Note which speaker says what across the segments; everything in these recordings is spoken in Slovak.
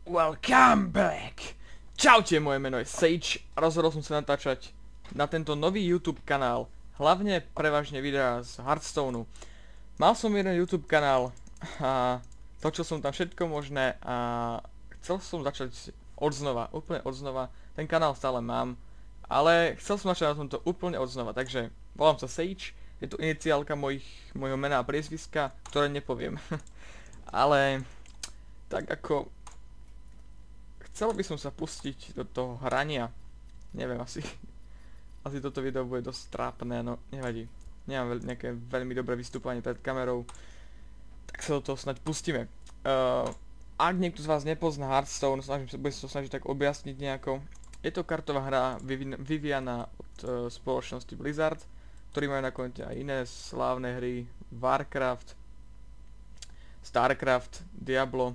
Speaker 1: Welcome back! Čaute, moje meno je Sage a rozhodol som sa natáčať na tento nový YouTube kanál. Hlavne prevažne videá z Hearthstoneu. Mal som jeden YouTube kanál a točil som tam všetko možné a chcel som začať odznova, úplne odznova. Ten kanál stále mám, ale chcel som začať na tomto úplne odznova, takže volám sa Sage, je tu iniciálka mojho mena a priezviska, ktoré nepoviem. Ale tak ako chcel by som sa pustiť do toho hrania. Neviem, asi toto video bude dosť trápne, no nevadí. Nemám nejaké veľmi dobré vystúpanie pred kamerou, tak sa do toho snáď pustíme. Ak niekto z vás nepozná Hearthstone, budem sa to snažiť tak objasniť nejako. Je to kartová hra vyvíjaná od spoločnosti Blizzard, ktorí majú nakoniec aj iné slávne hry, Warcraft, Starcraft, Diablo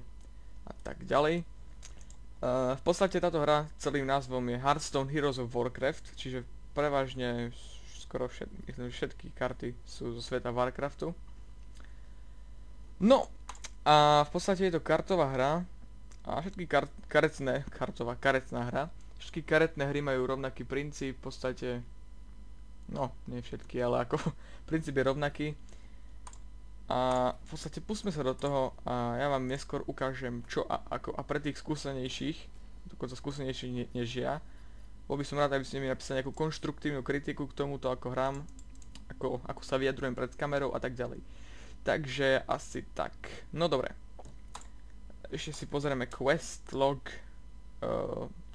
Speaker 1: a tak ďalej. V podstate táto hra celým názvom je Hearthstone Heroes of Warcraft, čiže prevažne skoro všetky karty sú zo sveta Warcraftu. No a v podstate je to kartová hra a všetky karetná hra. Všetky karetné hry majú rovnaký princíp, v podstate, no nie všetky, ale ako princíp je rovnaký. A v podstate pustme sa do toho a ja vám neskôr ukážem čo a ako, a pre tých skúsenejších, dokonca skúsenejších než ja, bol by som rád, aby ste mi napísali nejakú konštruktívnu kritiku k tomuto, ako hrám, ako sa vyjadrujem pred kamerou a tak ďalej. Takže asi tak. No dobre. Ešte si pozrieme quest log.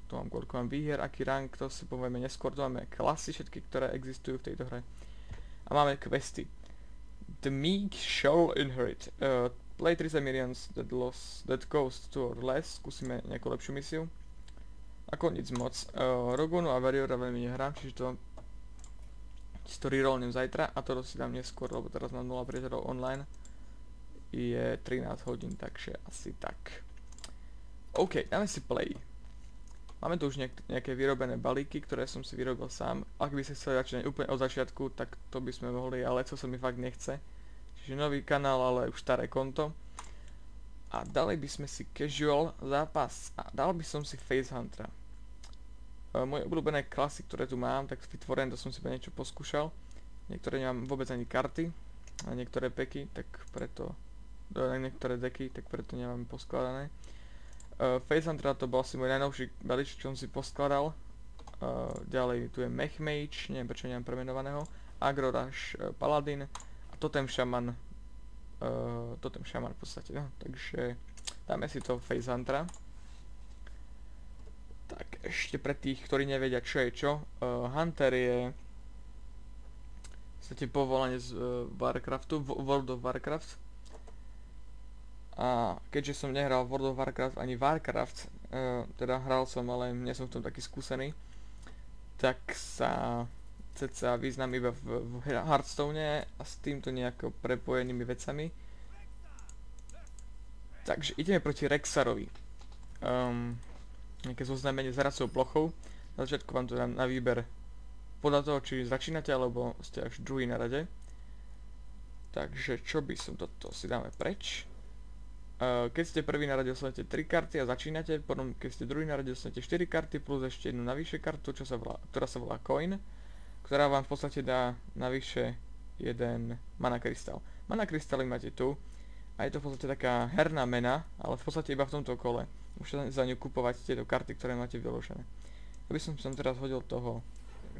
Speaker 1: Tu mám koľko mám výhier, aký rank, to si povieme neskôr. Tu máme klasy všetky, ktoré existujú v tejto hre. A máme questy. The meek shall inherit. Play 3 minions that cost 2 or less. Skúsime nejakú lepšiu misiu. Ako nic moc. Rogunu a Warriora veľmi nehrám, čiže to si to rerollnem zajtra a to si dám neskôr, lebo teraz mám 0 priateľov online. Je 13 hodín, takže asi tak. OK, dáme si play. Máme tu už nejaké vyrobené balíky, ktoré som si vyrobil sám. Ak by ste chceli začať úplne od začiatku, tak to by sme mohli, ale to sa mi fakt nechce. Čiže nový kanál, ale už staré konto. A dali by sme si casual zápas a dal by som si Face Huntera. Moje obľúbené klasy, ktoré tu mám, tak vytvorené, to som si niečo poskúšal. Niektoré nemám vôbec ani karty, a niektoré peky, tak preto, niektoré deky, tak preto nemám poskladané. Face Hunter to bol asi môj najnovší balíček, čo som si poskladal. Ďalej tu je Mech Mage, neviem prečo nemám premenovaného. Agrorush Paladin a Totem Shaman. Totem Shaman v podstate, no. Takže dáme si to Face Huntera. Tak ešte pre tých, ktorí nevedia čo je čo. Hunter je v podstate povolanie z Warcraftu, World of Warcraft. A keďže som nehral World of Warcraft ani Warcraft, teda hral som, ale nie som v tom taký skúsený, tak sa cca význam iba v Hearthstone a s týmto nejako prepojenými vecami. Takže ideme proti Rexarovi. Nejaké zoznamenie s hracou plochou. Na začiatku vám to dám na výber podľa toho, či začínate, alebo ste až druhý na rade. Takže čo by som, toto si dáme preč. Keď ste prvý na rade, dostanete 3 karty a začínate, potom keď ste druhý na rade, dostanete 4 karty plus ešte jednu navyše kartu, ktorá sa volá Coin, ktorá vám v podstate dá navyše jeden mana krystál. Mana krystaly máte tu a je to v podstate taká herná mena, ale v podstate iba v tomto kole. Môžete za ňu kupovať tieto karty, ktoré máte vyložené. Ja by som teraz hodil toho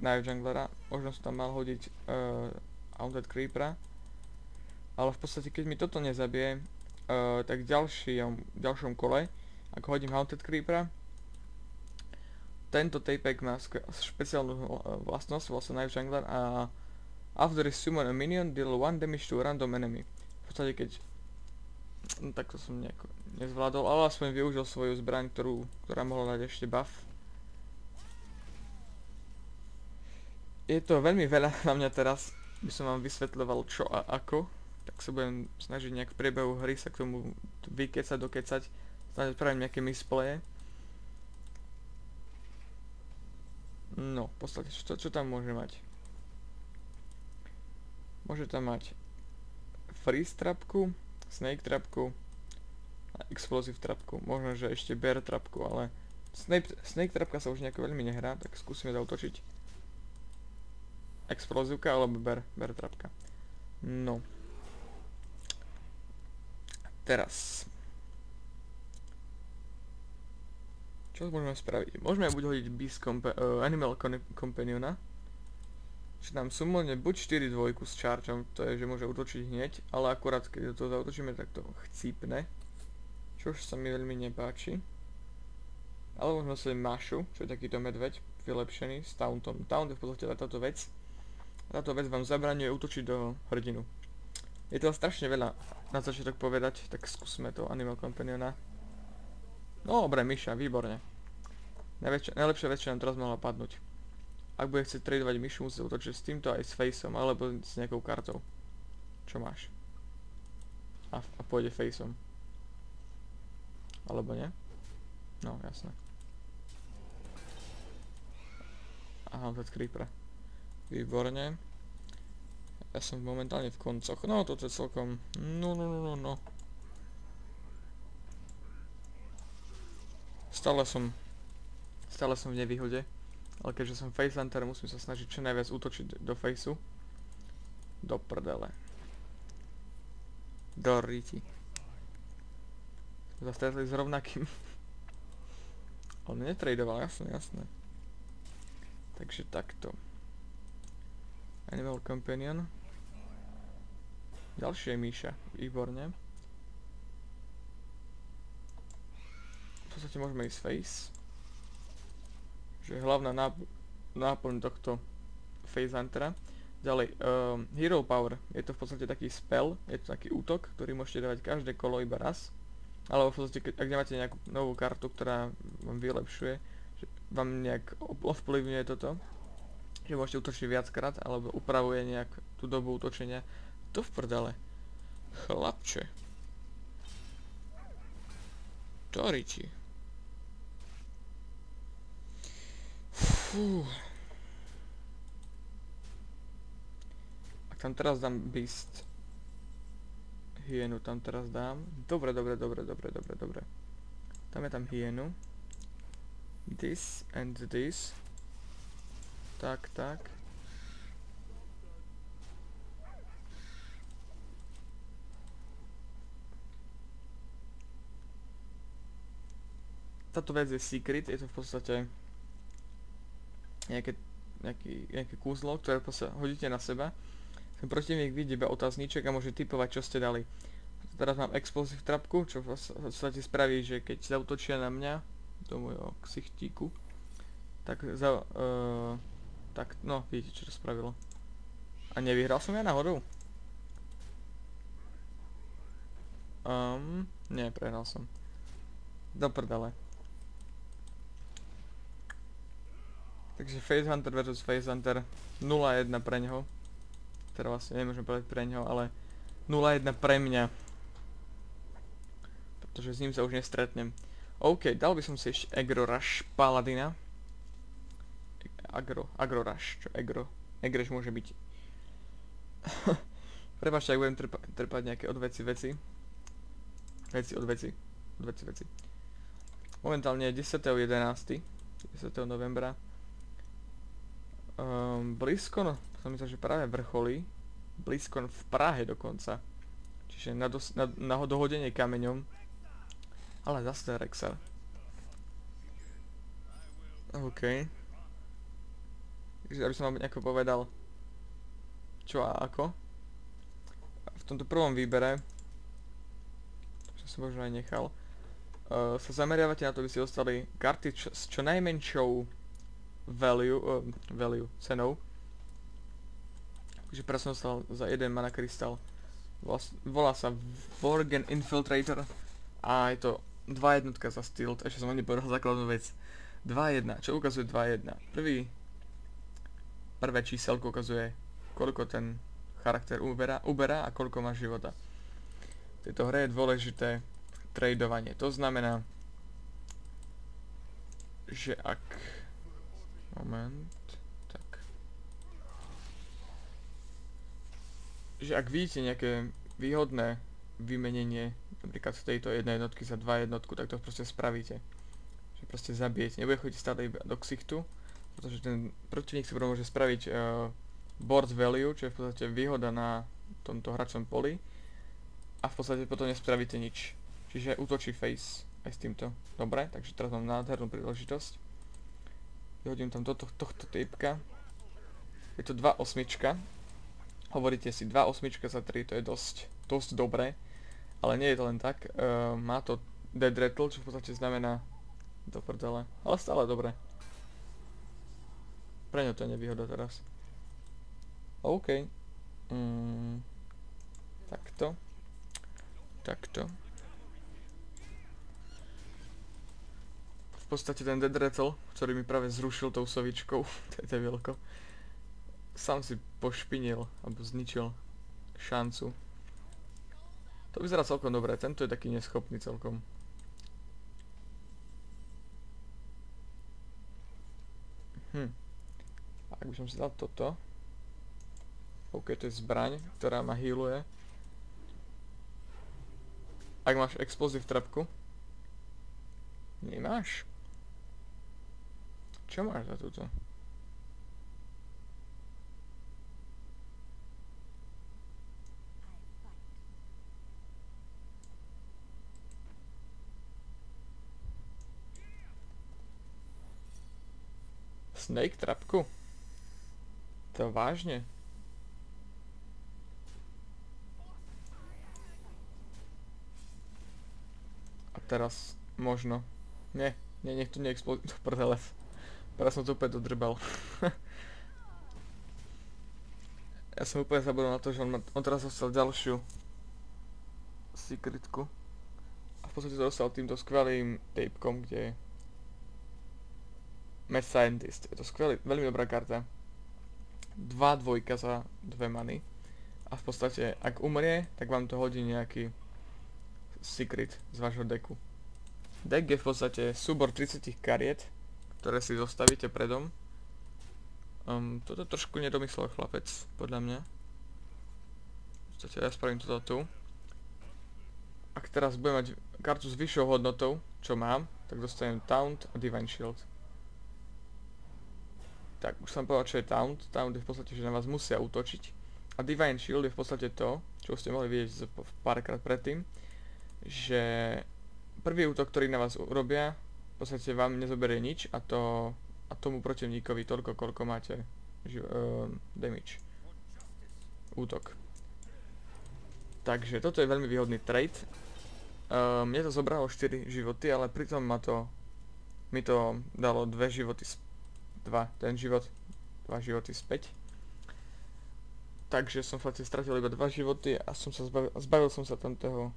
Speaker 1: Knife Junglera, možno som tam mal hodiť Haunted Creepera, ale v podstate keď mi toto nezabije, tak v ďalšom kole, ak hodím Haunted Creepera, tento tapek má špeciálnu vlastnosť, volá sa Knife Jungler a after you summon a minion, deal 1 damage to a random enemy. V podstate keď, no tak to som nejako nezvládol, ale aspoň využil svoju zbraň, ktorá mohla dať ešte buff. Je to veľmi veľa na mňa teraz, by som vám vysvetľoval čo a ako. Tak sa budem snažiť nejak v priebehu hry sa k tomu dokecať, snažiť spraviť nejaké misplaye. No, v podstate, čo tam môže mať? Môže tam mať Freeze trapku, Snake trapku Explosive trapku. Možno, že ešte bear trapku, ale snake trapka sa už nejako veľmi nehrá, tak skúsime zautočiť. Explozivka alebo bear trapka. No. Teraz. Čo môžeme spraviť? Môžeme buď hodiť Beast Animal Companiona. Že nám sumolne buď 4 dvojku s chargeom, to je, že môže útočiť hneď, ale akurát keď do toho zautočíme, tak to chcípne. Čož sa mi veľmi nepáči. Ale môžeme si Mašu, čo je takýto medveď, vylepšený s Tauntom. Taunt je v podstate táto vec. Táto vec vám zabraňuje útočiť do hrdinu. Je to strašne veľa na začiatok povedať, tak skúsme to Animal Companiona. No dobre, myša, výborne. Najlepšia vec, čo nám teraz mohla padnúť. Ak bude chcieť tradovať myšu, musí útočiť s týmto aj s faceom, alebo s nejakou kartou. Čo máš? A pôjde faceom. Alebo nie? No, jasné. Aha, to je creeper. Výborne. Ja som momentálne v koncoch. No, toto je celkom... No. Stále som v nevýhode. Ale keďže som face hunter, musím sa snažiť čo najviac útočiť do faceu. Do prdele. Do riti. Zastretli s rovnakým. On netradoval, jasné. Takže takto. Animal Companion. Ďalšie je Míša, výborne. V podstate môžeme ísť face. Že je hlavná náplň tohto face huntera. Ďalej, Hero Power. Je to v podstate taký spell, je to taký útok, ktorý môžete dávať každé kolo iba raz. Alebo v podstate, ak nemáte nejakú novú kartu, ktorá vám vylepšuje, že vám nejak ovplyvňuje toto, že môžete útočiť viackrát, alebo upravuje nejak tú dobu útočenia. To v prdele. Chlapče. Toriči. Fú. Ak tam teraz dám Beast. Hyenu tam teraz dám. Dobre. Dáme tam hyenu. This and this. Tak. Táto vec je secret, je to v podstate nejaké kúzlo, ktoré hodíte na seba. Ten protivník vidí iba otázniček a môže typovať, čo ste dali. Teraz mám explosive trapku, čo v podstate spraví, že keď zautočia na mňa, do môjho ksichtíku, tak no, vidíte, čo to spravilo. A nevyhral som ja náhodou? Nie, prehral som. Do prdele. Takže Face Hunter versus Face Hunter 0-1 pre ňoho. Teda vlastne nemôžem povedať pre ňoho, ale 0-1 pre mňa. Pretože s ním sa už nestretnem. OK, dal by som si ešte Aggro Rush Paladina. Aggro Rush, čo Aggro? Aggrež môže byť. Prepáčte, ak budem trpať nejaké odveci. Veci. Momentálne je 10.11. 10. novembra. BlizzCon, som myslel, že práve vrcholí. BlizzCon v Prahe dokonca. Čiže na dohodenie kameňom. Ale zase Rexar. OK. Takže aby som vám nejako povedal, čo a ako. V tomto prvom výbere, čo som možno aj nechal, sa zameriavate na to, aby ste dostali karty s čo najmenšou cenou. Takže teraz som dostal za jeden mana krystal. Volá sa Worgen Infiltrator a je to 2 jednotka za Stilt, ešte som ani povedal základnú vec. 2-1, čo ukazuje 2-1? Prvé číselko ukazuje, koľko ten charakter uberá a koľko má života. V tejto hre je dôležité tradovanie. To znamená, že ak... Že ak vidíte nejaké výhodné vymenenie napríklad z tejto jednej jednotky za 2 jednotku, tak to proste spravíte. Že proste zabijete. Nebude chodiť stále iba do ksichtu, pretože ten protivník si môže spraviť board value, čo je v podstate výhoda na tomto hračom poli. A v podstate potom nespravíte nič. Čiže útočí face aj s týmto. Dobre, takže teraz mám nádhernú príležitosť. Vyhodím tam do tohto typka. Je to 2 osmička. Hovoríte si 2 osmička za 3, to je dosť dobré. Ale nie je to len tak. Má to dead rattle, čo v podstate znamená do prdele. Ale stále dobre. Pre ňo to je nevýhoda teraz. OK. Takto. Takto. V podstate ten dead rattle, ktorý mi práve zrušil tou sovičkou, to je debilko, sám si pošpinil, alebo zničil šancu. To vyzerá celkom dobre, tento je taký neschopný celkom. Ak by som si dal toto. OK, to je zbraň, ktorá ma healuje. Ak máš explosive trapku. Nemáš? Čo máš za túto? Snake trapku? To vážne? A teraz možno. Nie, nech to neexploduje do prdele. Teraz som to úplne dodrbal. Ja som úplne zabudol na to, že on teraz dostal ďalšiu secretku. A v podstate to dostal týmto skvelým tapekom, kde je Mad Scientist. Je to skvelý, veľmi dobrá karta. 2 dvojka za 2 many. A v podstate, ak umrie, tak vám to hodí nejaký secret z vášho deku. Deck je v podstate súbor 30 kariet, ktoré si zostavíte predom. Toto trošku nedomyslel chlapec, podľa mňa. V podstate ja spravím toto tu. Ak teraz budem mať kartu s vyššou hodnotou, čo mám, tak dostanem Taunt a Divine Shield. Tak, už som povedal, čo je Taunt. Taunt je v podstate, že na vás musia útočiť. A Divine Shield je v podstate to, čo ste mohli vidieť párkrát predtým, že prvý útok, ktorý na vás urobia, v podstate vám nezoberie nič a tomu protivníkovi toľko, koľko máte damage. Útok. Takže toto je veľmi výhodný trade. Mne to zobralo 4 životy, ale pritom mi to dalo 2 životy dva životy späť. Takže som v podstate stratil iba 2 životy a zbavil som sa tam toho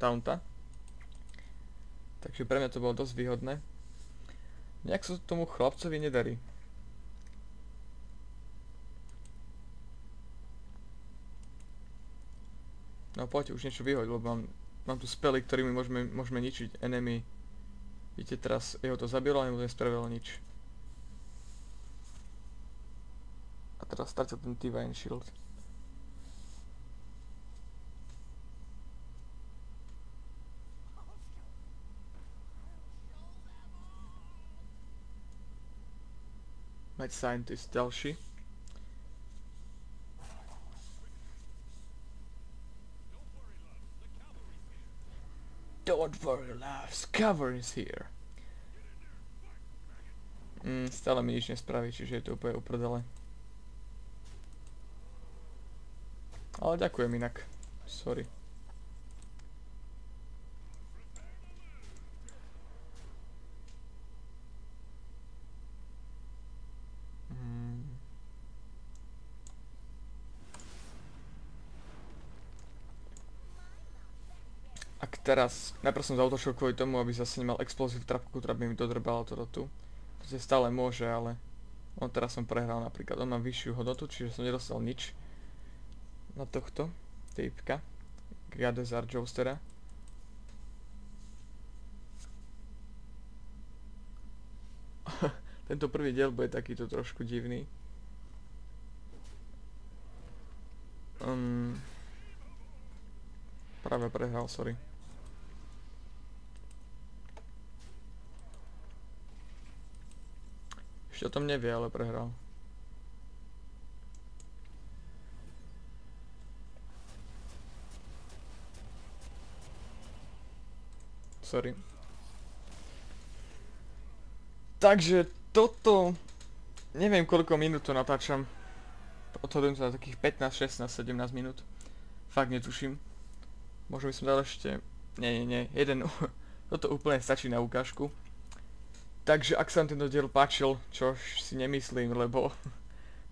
Speaker 1: taunta. Takže pre mňa to bolo dosť výhodné. Nejak sa tomu chlapcovi nedarí. No poďte už niečo vyhoď, lebo mám tu spely, ktorými môžeme ničiť enemy. Vidíte, teraz jeho to zabilo, ale mu nespravilo nič. A teraz stratil ten Divine Shield. Mad Scientist ďalší. Don't worry, loves, cover is here. Stále mi nič nespraví, čiže je to úplne uprdele. Ale ďakujem inak. Sorry. Ak teraz, najprv som zautočil kvôli tomu, aby zase nemal explosive trapku, ktorá by mi dodrbala toto tu. To sa stále môže, ale teraz som prehral napríklad. On má vyššiu hodnotu, čiže som nedostal nič na tohto typka. Gadezar Joustera. Tento prvý diel bude takýto trošku divný. Práve prehral, sorry. Ešte o tom nevie, ale prehral. Sorry. Takže toto... Neviem koľko minút to natáčam. Odhodujem sa na takých 15, 16, 17 minút. Fakt netuším. Možno by som dal ešte... Nie. Toto úplne stačí na ukážku. Takže ak sa vám tento diel páčil, čo si nemyslím, lebo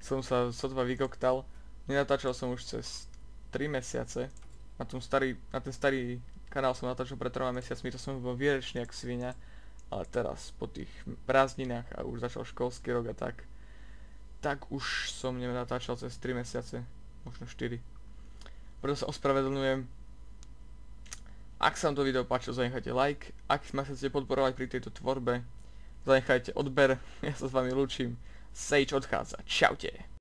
Speaker 1: som sa sotva vykoktal. Nenatáčal som už cez 3 mesiace. Na ten starý kanál som natáčal pred 3 mesiacmi, to som bol výrečný jak svinia. Ale teraz po tých prázdninách a už začal školský rok a tak už som nenatáčal cez 3 mesiace, možno 4. Preto sa ospravedlňujem. Ak sa vám to video páčilo, zanechajte like. Ak ma chcete podporovať pri tejto tvorbe, zanechajte odber. Ja sa s vami lúčim. Sage odchádza. Čaute.